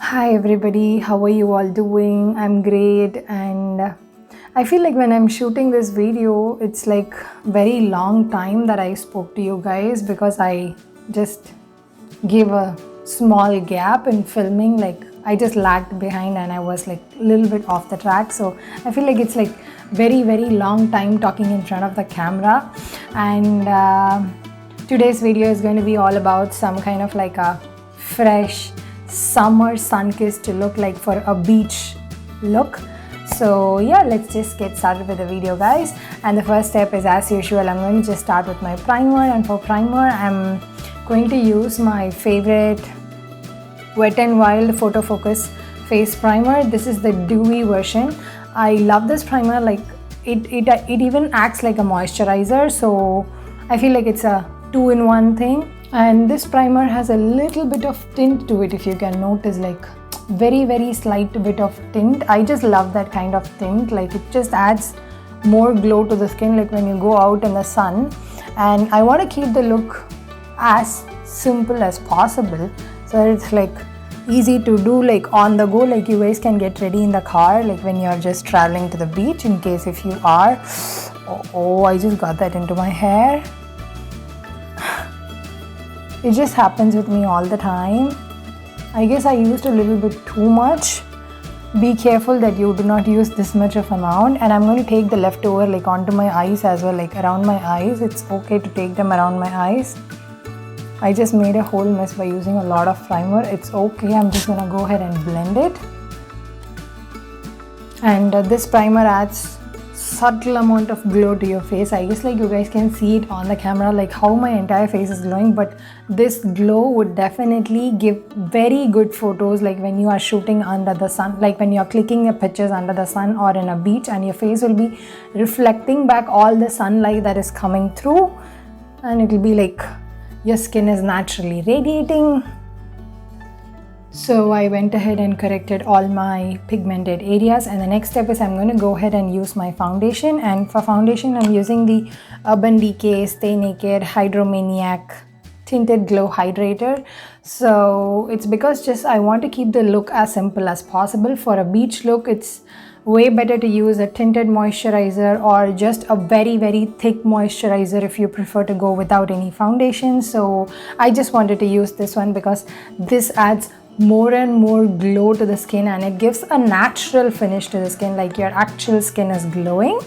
Hi everybody, how are you all doing? I'm great, and I feel like when I'm shooting this video, it's like very long time that I spoke to you guys because I just gave a small gap in filming. Like I just lagged behind and I was like a little bit off the track. So I feel like it's like very long time talking in front of the camera. And today's video is going to be all about some kind of like a fresh summer sun-kissed look, like for a beach look. So yeah, let's just get started with the video, guys. And the first step is, as usual, I'm going to just start with my primer. And for primer, I'm going to use my favorite Wetnwild Photo Focus face primer. This is the dewy version. I love this primer. Like it even acts like a moisturizer, so I feel like it's a two-in-one thing. And this primer has a little bit of tint to it, if you can notice, like very slight bit of tint. I just love that kind of tint. Like it just adds more glow to the skin, like when you go out in the sun. And I want to keep the look as simple as possible, so it's like easy to do, like on the go. Like you guys can get ready in the car, like when you're just traveling to the beach, in case if you are. Oh, I just got that into my hair. It just happens with me all the time. I guess I used a little bit too much. Be careful that you do not use this much of amount. And I'm going to take the leftover like onto my eyes as well, like around my eyes. It's okay to take them around my eyes. I just made a whole mess by using a lot of primer. It's okay. I'm just going to go ahead and blend it. And this primer adds subtle amount of glow to your face. I guess like you guys can see it on the camera, like how my entire face is glowing, but this glow would definitely give very good photos, like when you are shooting under the sun, like when you're clicking your pictures under the sun or in a beach, and your face will be reflecting back all the sunlight that is coming through, and it will be like your skin is naturally radiating. So I went ahead and corrected all my pigmented areas, and the next step is I'm going to go ahead and use my foundation. And for foundation, I'm using the Urbandecay Stay Naked Hydromaniac Tinted Glow Hydrator. So it's because just I want to keep the look as simple as possible. For a beach look, it's way better to use a tinted moisturizer or just a very thick moisturizer if you prefer to go without any foundation. So I just wanted to use this one because this adds more and more glow to the skin, and it gives a natural finish to the skin, like your actual skin is glowing.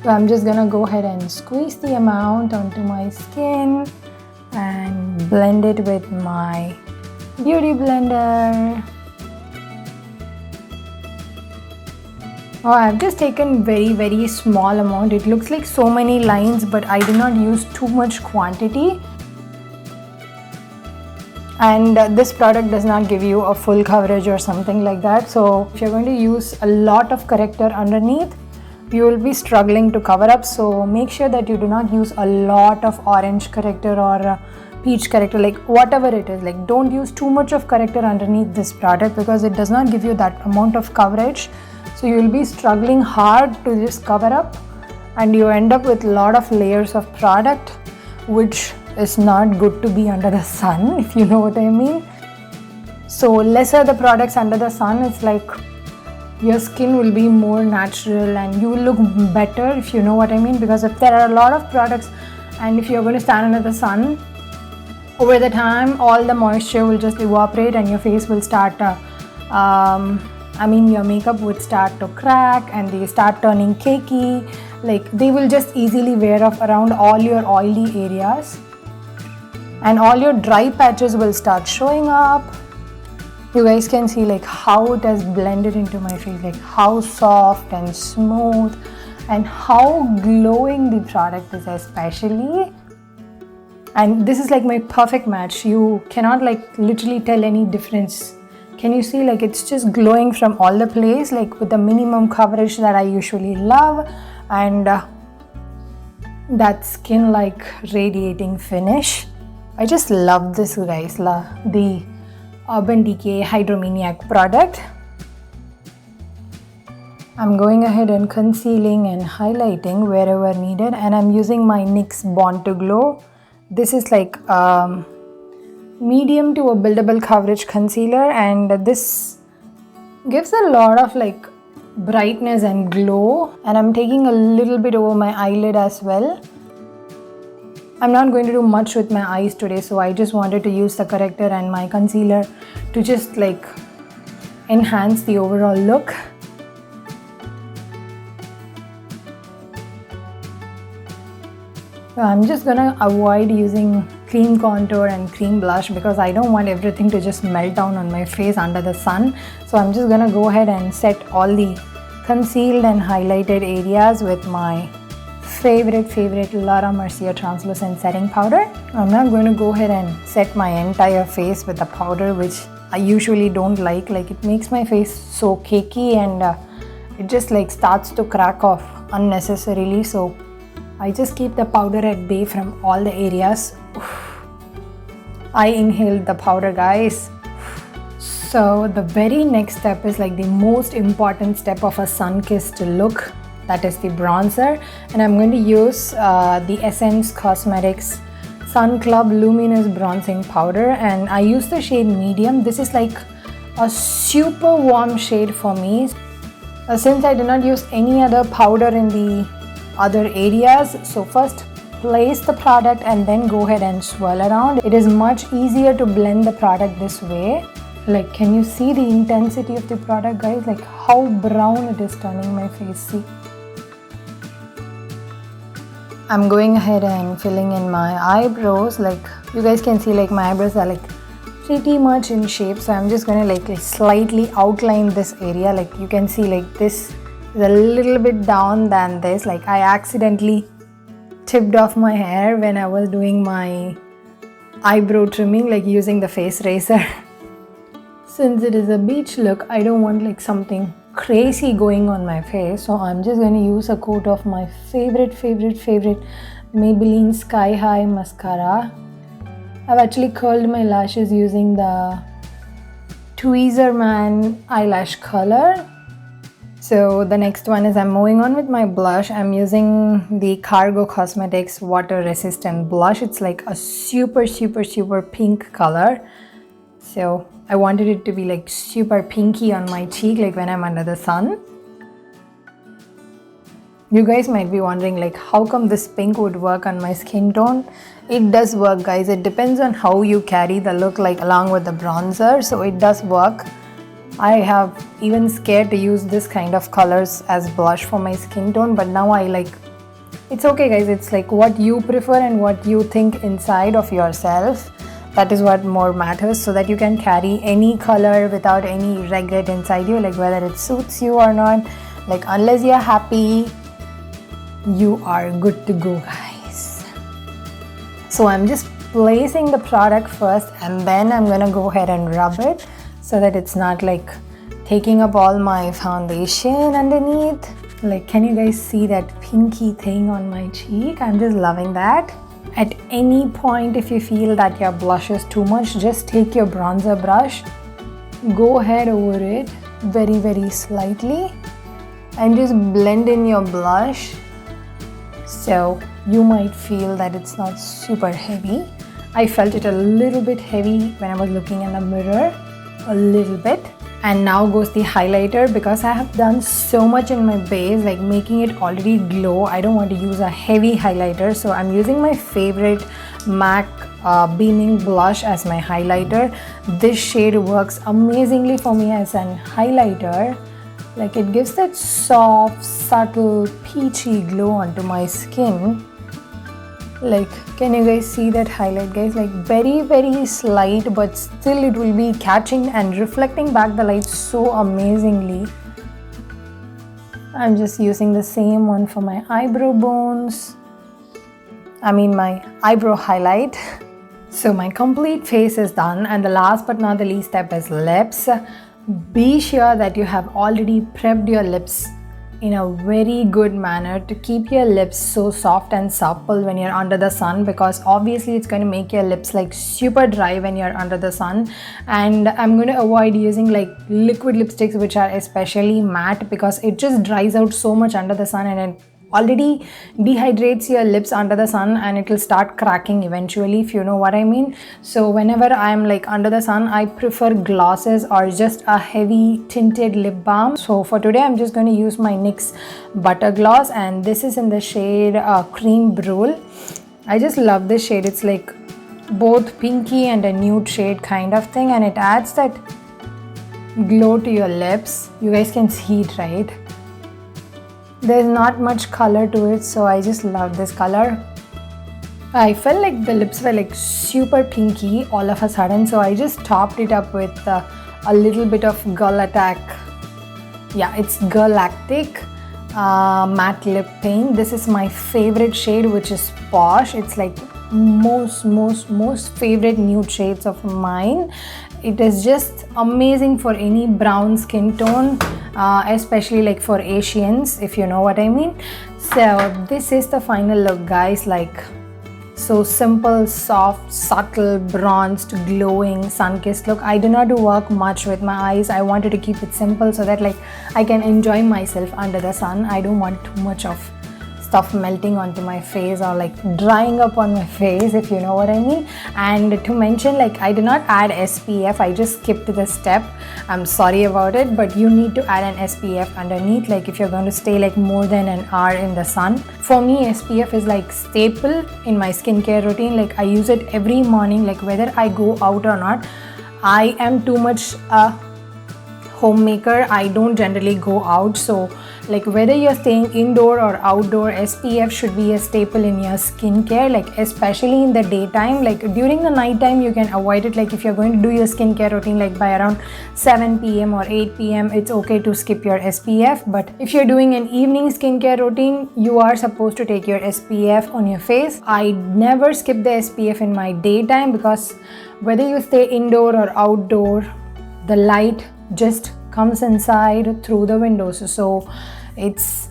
So I'm just gonna go ahead and squeeze the amount onto my skin and blend it with my beauty blender. Oh, I've just taken very small amount. It looks like so many lines, but I did not use too much quantity. And this product does not give you a full coverage or something like that. So if you're going to use a lot of corrector underneath, you will be struggling to cover up. So make sure that you do not use a lot of orange corrector or peach corrector, like whatever it is. Like don't use too much of corrector underneath this product because it does not give you that amount of coverage. So you will be struggling hard to just cover up, and you end up with a lot of layers of product, which is not good to be under the sun, if you know what I mean. So lesser the products under the sun, it's like your skin will be more natural and you will look better, if you know what I mean. Because if there are a lot of products and if you're going to stand under the sun, over the time all the moisture will just evaporate and your face will start your makeup would start to crack and they start turning cakey. Like they will just easily wear off around all your oily areas, and all your dry patches will start showing up. You guys can see like how it has blended into my face, like how soft and smooth and how glowing the product is especially. And this is like my perfect match. You cannot like literally tell any difference. Can you see, like it's just glowing from all the place, like with the minimum coverage that I usually love, and that skin like radiating finish. I just love this, guys, the Urbandecay Hydromaniac product. I'm going ahead and concealing and highlighting wherever needed, and I'm using my NYX Born to Glow. This is like medium to a buildable coverage concealer, and this gives a lot of like brightness and glow, and I'm taking a little bit over my eyelid as well. I'm not going to do much with my eyes today, so I just wanted to use the corrector and my concealer to just like enhance the overall look. So I'm just gonna avoid using cream contour and cream blush because I don't want everything to just melt down on my face under the sun. So I'm just gonna go ahead and set all the concealed and highlighted areas with my favorite Laura Mercier translucent setting powder. I'm not going to go ahead and set my entire face with the powder, which I usually don't like it makes my face so cakey, and it just like starts to crack off unnecessarily. So I just keep the powder at bay from all the areas. I inhaled the powder, guys. So the very next step is like the most important step of a sun-kissed look. That is the bronzer, and I'm going to use the Nyxcosmetics Sun Club Luminous Bronzing Powder, and I use the shade medium. This is like a super warm shade for me. Since I did not use any other powder in the other areas, so first place the product and then go ahead and swirl around. It is much easier to blend the product this way. Like, can you see the intensity of the product, guys? Like how brown it is turning my face. See, I'm going ahead and filling in my eyebrows. Like you guys can see, like my eyebrows are like pretty much in shape, so I'm just going to like slightly outline this area. Like you can see, like this is a little bit down than this. Like I accidentally tipped off my hair when I was doing my eyebrow trimming, like using the face razor. Since it is a beach look, I don't want like something crazy going on my face, so I'm just going to use a coat of my favorite Maybelline Sky High mascara. I've actually curled my lashes using the Tweezerman eyelash color. So the next one is I'm moving on with my blush. I'm using the Cargo Cosmetics water resistant blush. It's like a super pink color, so I wanted it to be like super pinky on my cheek, like when I'm under the sun. You guys might be wondering like how come this pink would work on my skin tone. It does work, guys. It depends on how you carry the look, like along with the bronzer, so it does work. I have even scared to use this kind of colors as blush for my skin tone, but now I like, it's okay, guys. It's like what you prefer and what you think inside of yourself. That is what more matters, so that you can carry any color without any regret inside you, like whether it suits you or not. Like unless you're happy, you are good to go, guys. So I'm just placing the product first, and then I'm gonna go ahead and rub it so that it's not like taking up all my foundation underneath. Like, can you guys see that pinky thing on my cheek? I'm just loving that. At any point, if you feel that your blush is too much, just take your bronzer brush, go ahead over it very slightly, and just blend in your blush. So you might feel that it's not super heavy. I felt it a little bit heavy when I was looking in the mirror, a little bit. And now goes the highlighter, because I have done so much in my base, like making it already glow. I don't want to use a heavy highlighter, so I'm using my favorite MAC Beaming Blush as my highlighter. This shade works amazingly for me as an highlighter. Like it gives that soft, subtle, peachy glow onto my skin. Like, can you guys see that highlight, guys? Like very slight, but still it will be catching and reflecting back the light so amazingly. I'm just using the same one for my eyebrow bones. I mean my eyebrow highlight. So my complete face is done, and the last but not the least step is lips. Be sure that you have already prepped your lips in a very good manner to keep your lips so soft and supple when you're under the sun, because obviously it's going to make your lips like super dry when you're under the sun. And I'm going to avoid using like liquid lipsticks which are especially matte, because it just dries out so much under the sun and it already dehydrates your lips under the sun, and it will start cracking eventually, if you know what I mean. So whenever I'm like under the sun, I prefer glosses or just a heavy tinted lip balm. So for today I'm just going to use my NYX butter gloss, and this is in the shade Cream Brule. I just love this shade. It's like both pinky and a nude shade kind of thing, and it adds that glow to your lips. You guys can see it, right? There's not much color to it, so I just love this color. I felt like the lips were like super pinky all of a sudden, so I just topped it up with a little bit of Girlactick. Yeah, it's Girlactick matte lip paint. This is my favorite shade, which is Posh. It's like most favorite nude shades of mine. It is just amazing for any brown skin tone, especially like for Asians, if you know what I mean. So this is the final look, guys. Like, so simple, soft, subtle, bronzed, glowing, sun-kissed look. I do not do work much with my eyes. I wanted to keep it simple so that like I can enjoy myself under the sun. I don't want too much of stuff melting onto my face or like drying up on my face, if you know what I mean. And to mention, like, I did not add SPF. I just skipped the step. I'm sorry about it, but you need to add an SPF underneath, like if you're going to stay like more than an hour in the sun. For me, SPF is like staple in my skincare routine. Like I use it every morning, like whether I go out or not. I am too much homemaker. I don't generally go out, so like whether you're staying indoor or outdoor, SPF should be a staple in your skincare, like especially in the daytime. Like during the night time you can avoid it. Like if you're going to do your skincare routine like by around 7 p.m. or 8 p.m, it's okay to skip your SPF. But if you're doing an evening skincare routine, you are supposed to take your SPF on your face. I never skip the SPF in my daytime, because whether you stay indoor or outdoor, the light just comes inside through the windows, so it's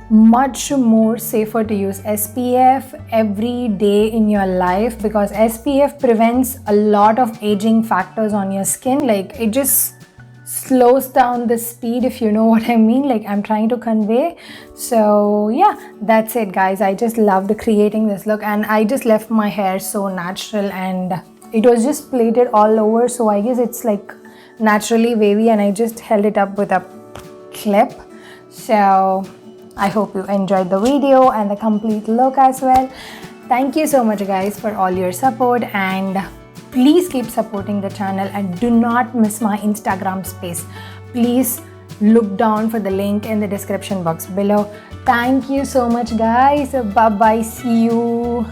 much more safer to use SPF every day in your life, because SPF prevents a lot of aging factors on your skin. Like it just slows down the speed, if you know what I mean, like I'm trying to convey. So yeah, that's it, guys. I just loved creating this look, and I just left my hair so natural, and it was just plaited all over, so I guess it's like naturally wavy, and I just held it up with a clip. So I hope you enjoyed the video and the complete look as well. Thank you so much, guys, for all your support, and please keep supporting the channel, and do not miss my Instagram space. Please look down for the link in the description box below. Thank you so much, guys. Bye bye. See you.